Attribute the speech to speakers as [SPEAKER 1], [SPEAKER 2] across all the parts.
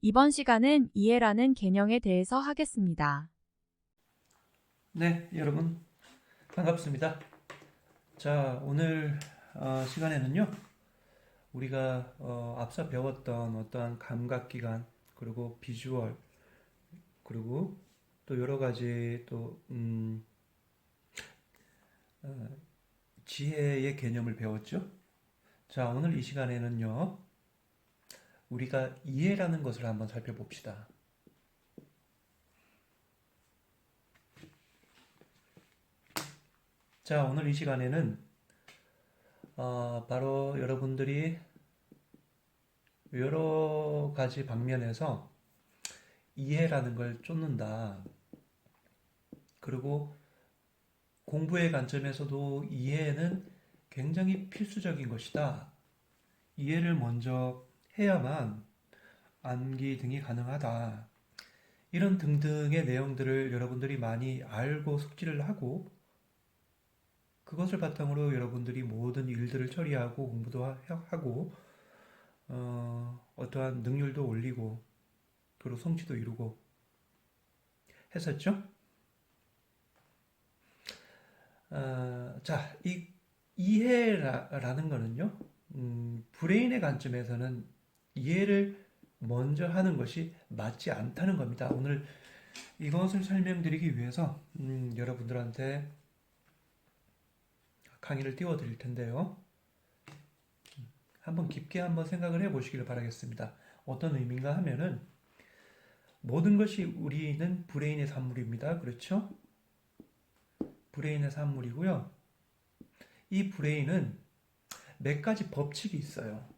[SPEAKER 1] 이번 시간은 이해라는 개념에 대해서 하겠습니다.
[SPEAKER 2] 네, 여러분 반갑습니다. 자, 오늘 시간에는요, 우리가 앞서 배웠던 어떠한 감각기관, 그리고 비주얼, 그리고 또 여러 가지 또 지혜의 개념을 배웠죠. 자, 오늘 이 시간에는요, 우리가 이해라는 것을 한번 살펴봅시다. 자, 오늘 이 시간에는 바로 여러분들이 여러 가지 방면에서 이해라는 걸 쫓는다. 그리고 공부의 관점에서도 이해는 굉장히 필수적인 것이다. 이해를 먼저 해야만 암기 등이 가능하다. 이런 등등의 내용들을 여러분들이 많이 알고 숙지를 하고 그것을 바탕으로 여러분들이 모든 일들을 처리하고 공부도 하고 어떠한 능률도 올리고 그리고 성취도 이루고 했었죠. 자, 이 이해라는 거는요, 브레인의 관점에서는 이해를 먼저 하는 것이 맞지 않다는 겁니다. 오늘 이것을 설명드리기 위해서 여러분들한테 강의를 띄워드릴 텐데요. 한번 깊게 한번 생각을 해보시기를 바라겠습니다. 어떤 의미인가 하면은 모든 것이 우리는 브레인의 산물입니다. 그렇죠? 브레인의 산물이고요. 이 브레인은 몇 가지 법칙이 있어요.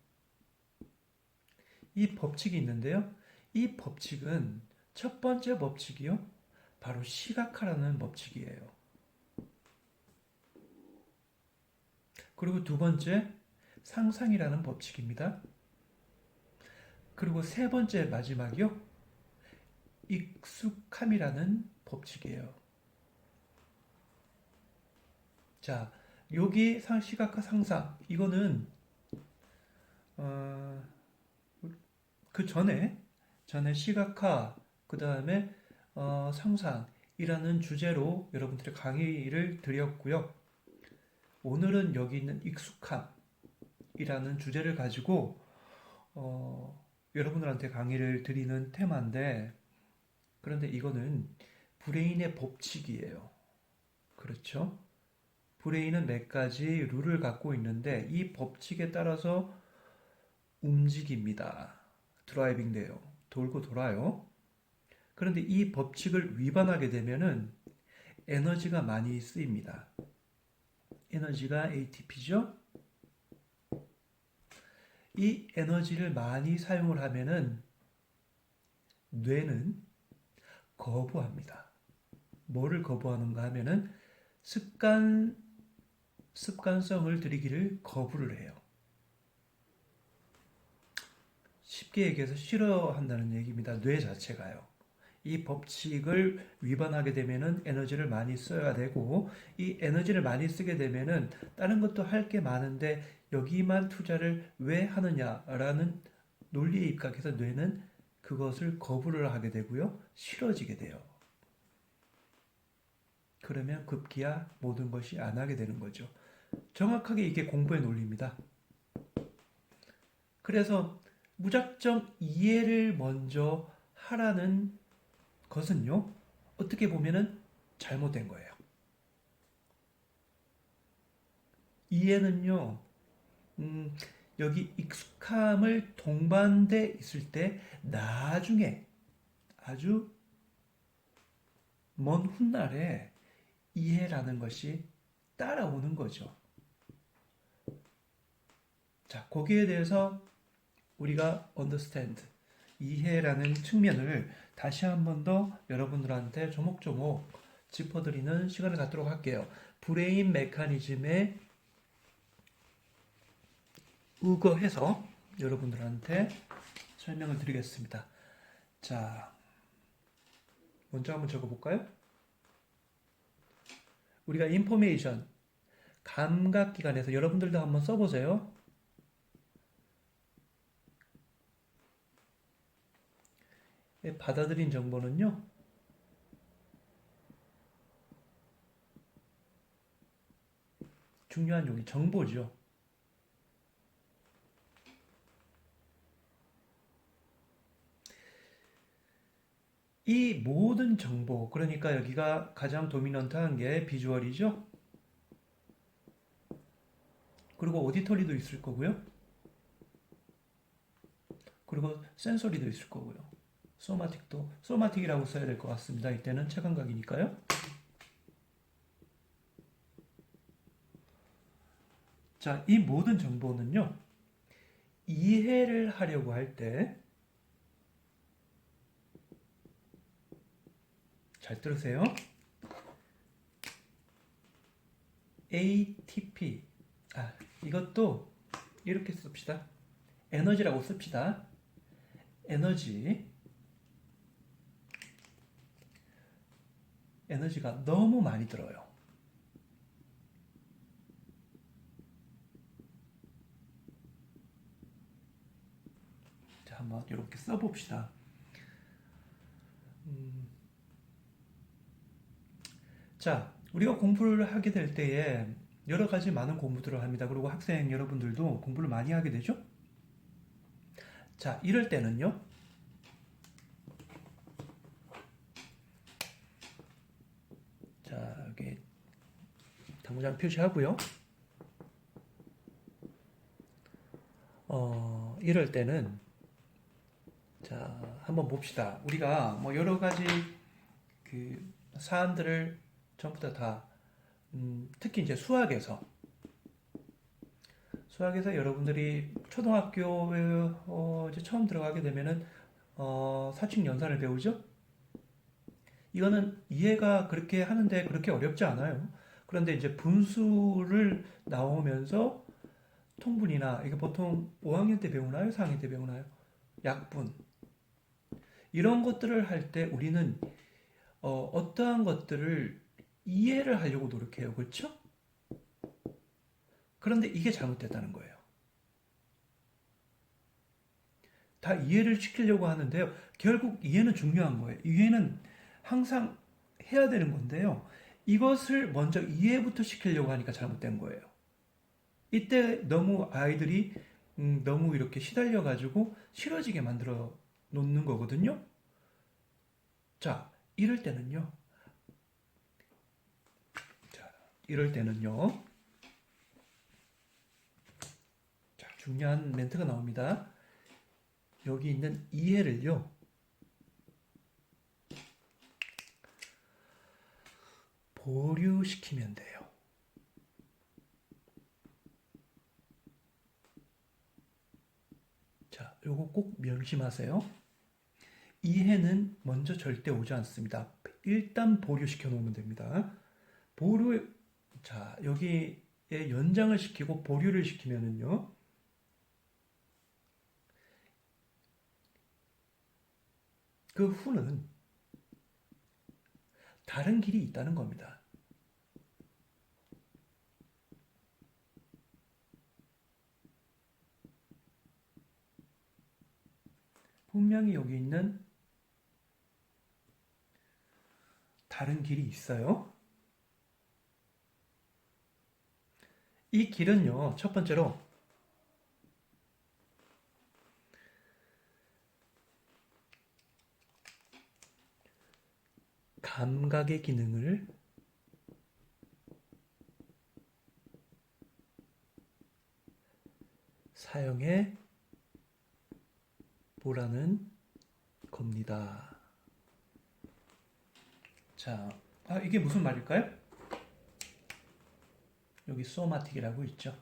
[SPEAKER 2] 이 법칙이 있는데요. 이 법칙은 첫 번째 법칙이요. 바로 시각화라는 법칙이에요. 그리고 두 번째, 상상이라는 법칙입니다. 그리고 세 번째 마지막이요. 익숙함이라는 법칙이에요. 자, 여기 시각화 상상, 이거는 그 전에 시각화, 그 다음에 상상이라는 주제로 여러분들의 강의를 드렸고요. 오늘은 여기 있는 익숙함이라는 주제를 가지고 여러분들한테 강의를 드리는 테마인데, 그런데 이거는 브레인의 법칙이에요. 그렇죠? 브레인은 몇 가지 룰을 갖고 있는데 이 법칙에 따라서 움직입니다. 드라이빙 돼요. 돌고 돌아요. 그런데 이 법칙을 위반하게 되면은 에너지가 많이 쓰입니다. 에너지가 ATP죠? 이 에너지를 많이 사용을 하면은 뇌는 거부합니다. 뭐를 거부하는가 하면은 습관성을 들이기를 거부를 해요. 쉽게 얘기해서 싫어한다는 얘기입니다. 뇌 자체가요. 이 법칙을 위반하게 되면은 에너지를 많이 써야 되고, 이 에너지를 많이 쓰게 되면은 다른 것도 할 게 많은데 여기만 투자를 왜 하느냐라는 논리에 입각해서 뇌는 그것을 거부를 하게 되고요. 싫어지게 돼요. 그러면 급기야 모든 것이 안 하게 되는 거죠. 정확하게 이게 공부의 논리입니다. 그래서 무작정 이해를 먼저 하라는 것은요, 어떻게 보면은 잘못된 거예요. 이해는요, 여기 익숙함을 동반돼 있을 때 나중에 아주 먼 훗날에 이해라는 것이 따라오는 거죠. 자, 거기에 대해서 우리가 understand, 이해라는 측면을 다시 한 번 더 여러분들한테 조목조목 짚어드리는 시간을 갖도록 할게요. 브레인 메커니즘에 의거해서 여러분들한테 설명을 드리겠습니다. 자, 먼저 한번 적어볼까요? 우리가 인포메이션, 감각기관에서 여러분들도 한번 써보세요. 받아들인 정보는요. 중요한 용이 정보죠. 이 모든 정보, 그러니까 여기가 가장 도미넌트한 게 비주얼이죠. 그리고 오디터리도 있을 거고요. 그리고 센서리도 있을 거고요. 소마틱이라고 써야 될 것 같습니다. 이때는 체감각이니까요. 자, 이 모든 정보는요. 이해를 하려고 할 때, 잘 들으세요. ATP. 이것도 이렇게 씁시다. 에너지라고 씁시다. 에너지가 너무 많이 들어요. 자, 한번 이렇게 써봅시다. 자, 우리가 공부를 하게 될 때에 여러 가지 많은 공부들을 합니다. 그리고 학생 여러분들도 공부를 많이 하게 되죠? 자, 이럴 때는요. 자, 여기 당구장 표시하고요. 이럴 때는 자, 한번 봅시다. 우리가 뭐 여러 가지 그 사안들을 전부 다 특히 이제 수학에서 여러분들이 초등학교에 이제 처음 들어가게 되면은 사칙 연산을 배우죠. 이거는 이해가 그렇게 하는데 그렇게 어렵지 않아요. 그런데 이제 분수를 나오면서 통분이나 이게 보통 5학년 때 배우나요? 4학년 때 배우나요? 약분 이런 것들을 할 때 우리는 어떠한 것들을 이해를 하려고 노력해요. 그렇죠? 그런데 이게 잘못됐다는 거예요. 다 이해를 시키려고 하는데요. 결국 이해는 중요한 거예요. 이해는 항상 해야 되는 건데요. 이것을 먼저 이해부터 시키려고 하니까 잘못된 거예요. 이때 너무 아이들이 너무 이렇게 시달려 가지고 싫어지게 만들어 놓는 거거든요. 자, 이럴 때는요. 자, 이럴 때는요. 자, 중요한 멘트가 나옵니다. 여기 있는 이해를요. 보류시키면 돼요. 자, 요거 꼭 명심하세요. 이해는 먼저 절대 오지 않습니다. 일단 보류시켜 놓으면 됩니다. 보류, 자, 여기에 연장을 시키고 보류를 시키면은요. 그 후는 다른 길이 있다는 겁니다. 분명히 여기 있는 다른 길이 있어요. 이 길은요, 첫 번째로 감각의 기능을 사용해 보라는 겁니다. 자, 이게 무슨 말일까요? 여기 소마틱이라고 있죠.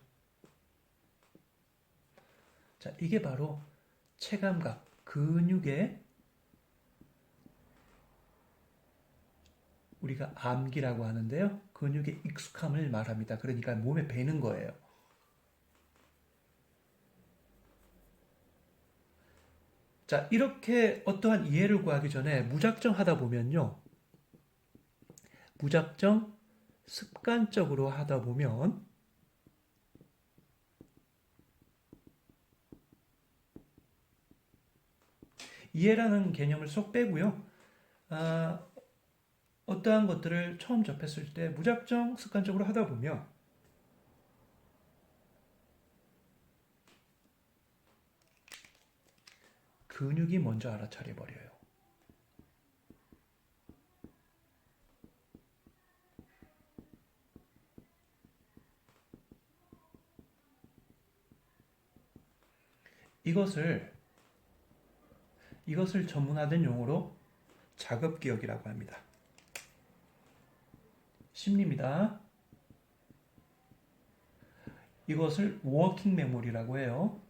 [SPEAKER 2] 자, 이게 바로 체감각, 근육의 우리가 암기라고 하는데요. 근육의 익숙함을 말합니다. 그러니까 몸에 배는 거예요. 자, 이렇게 어떠한 이해를 구하기 전에 무작정 하다 보면요. 무작정 습관적으로 하다 보면 이해라는 개념을 쏙 빼고요. 아, 어떠한 것들을 처음 접했을 때 무작정 습관적으로 하다 보면 근육이 먼저 알아차려 버려요. 이것을 전문화된 용어로 자급기억이라고 합니다. 심리입니다. 이것을 워킹 메모리라고 해요.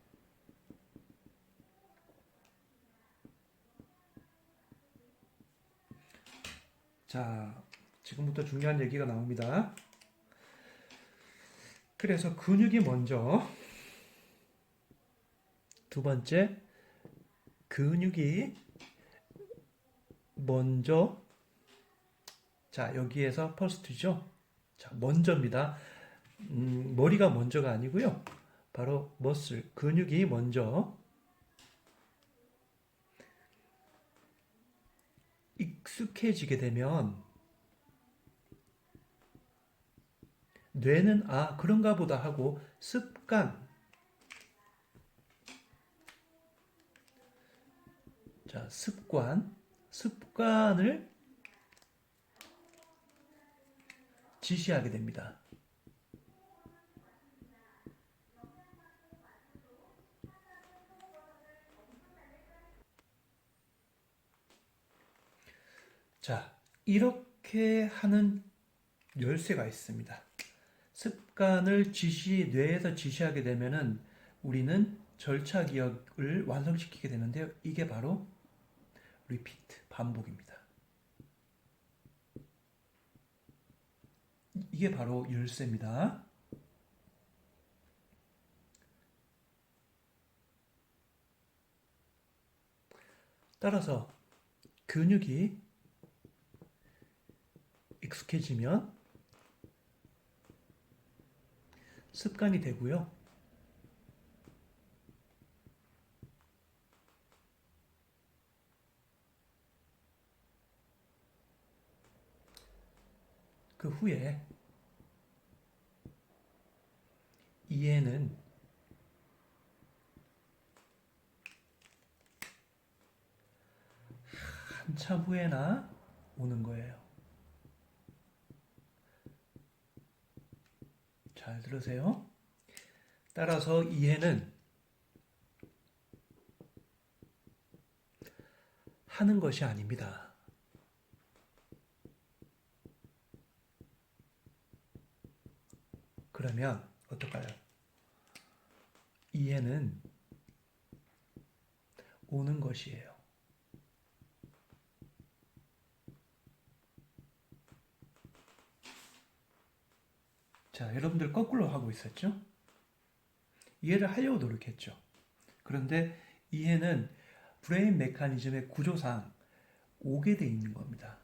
[SPEAKER 2] 자, 지금부터 중요한 얘기가 나옵니다. 그래서 근육이 먼저, 두 번째, 근육이 먼저, 자, 여기에서 퍼스트죠? 자, 먼저입니다. 머리가 먼저가 아니고요. 바로 머슬, 근육이 먼저 익숙해지게 되면 뇌는 아, 그런가 보다 하고 자, 습관을 지시하게 됩니다. 자, 이렇게 하는 열쇠가 있습니다. 습관을 뇌에서 지시하게 되면은 우리는 절차 기억을 완성시키게 되는데요. 이게 바로 리피트, 반복입니다. 이게 바로 열쇠입니다. 따라서 근육이 익숙해지면 습관이 되고요. 그 후에 이해는 한참 후에나 오는 거예요. 잘 들으세요. 따라서 이해는 하는 것이 아닙니다. 그러면 어떨까요? 이해는 오는 것이에요. 자, 여러분들 거꾸로 하고 있었죠? 이해를 하려고 노력했죠. 그런데 이해는 브레인 메커니즘의 구조상 오게 돼 있는 겁니다.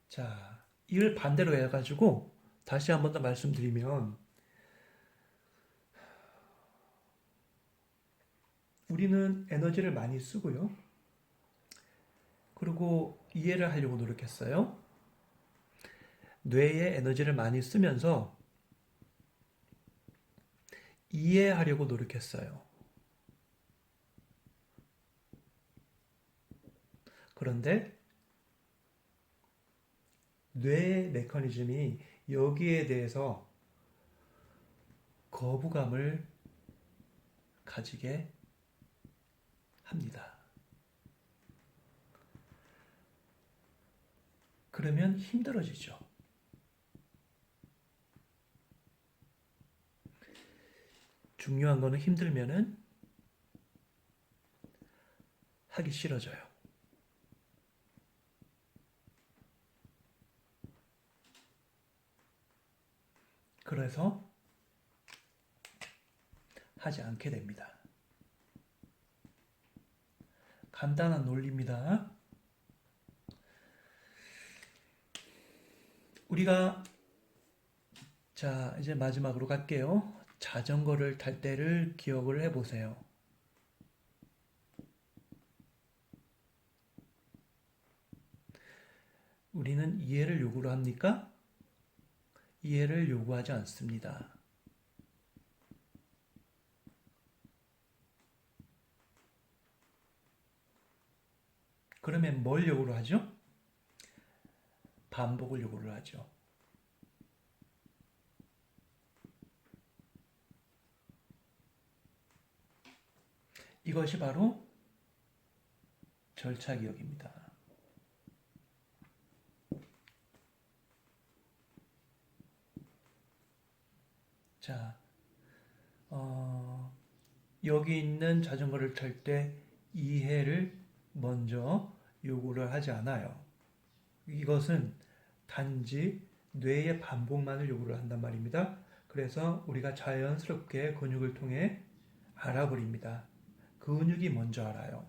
[SPEAKER 2] 자, 이를 반대로 해가지고 다시 한 번 더 말씀드리면 우리는 에너지를 많이 쓰고요. 그리고 이해를 하려고 노력했어요. 뇌에 에너지를 많이 쓰면서 이해하려고 노력했어요. 그런데 뇌의 메커니즘이 여기에 대해서 거부감을 가지게 합니다. 그러면 힘들어지죠. 중요한 거는 힘들면은 하기 싫어져요. 그래서 하지 않게 됩니다. 간단한 논리입니다. 우리가 자, 이제 마지막으로 갈게요. 자전거를 탈 때를 기억을 해보세요. 우리는 이해를 요구를 합니까? 이해를 요구하지 않습니다. 그러면 뭘 요구를 하죠? 반복을 요구를 하죠. 이것이 바로 절차기억입니다. 자, 여기 있는 자전거를 탈 때 이해를 먼저 요구를 하지 않아요. 이것은 단지 뇌의 반복만을 요구를 한단 말입니다. 그래서 우리가 자연스럽게 근육을 통해 알아버립니다. 근육이 먼저 알아요.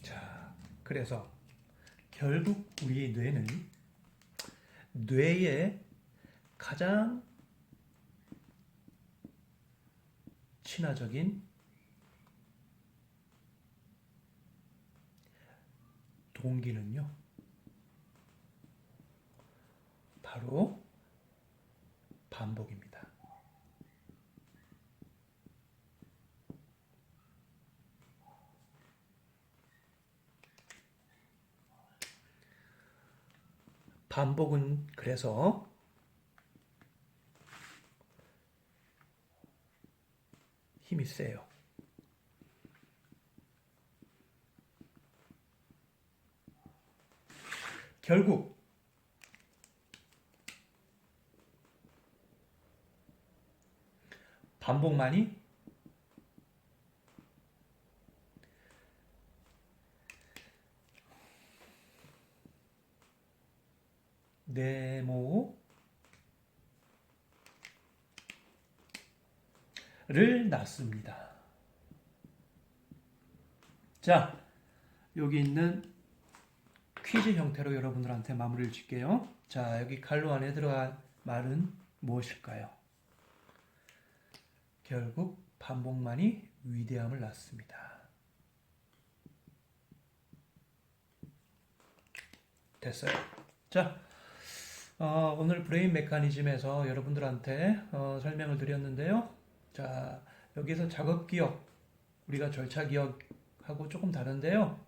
[SPEAKER 2] 자, 그래서 결국 우리 뇌는 뇌의 가장 친화적인 동기는요, 바로 반복입니다. 반복은 그래서 힘이 세요. 결국 반복만이 네모를 낳습니다. 자, 여기 있는 퀴즈 형태로 여러분들한테 마무리를 짓게요. 자, 여기 갈로 안에 들어간 말은 무엇일까요? 결국 반복만이 위대함을 낳습니다. 됐어요. 자, 오늘 브레인 메커니즘에서 여러분들한테 설명을 드렸는데요. 자, 여기서 작업 기억, 우리가 절차 기억하고 조금 다른데요.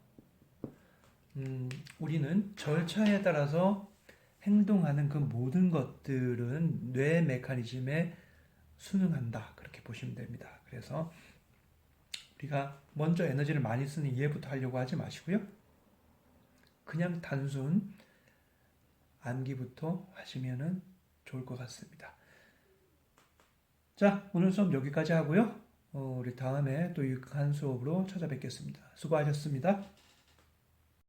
[SPEAKER 2] 우리는 절차에 따라서 행동하는 그 모든 것들은 뇌 메커니즘에 순응한다. 그렇게 보시면 됩니다. 그래서 우리가 먼저 에너지를 많이 쓰는 이해부터 하려고 하지 마시고요. 그냥 단순 암기부터 하시면 좋을 것 같습니다. 자, 오늘 수업 여기까지 하고요. 우리 다음에 또 유익한 수업으로 찾아뵙겠습니다. 수고하셨습니다.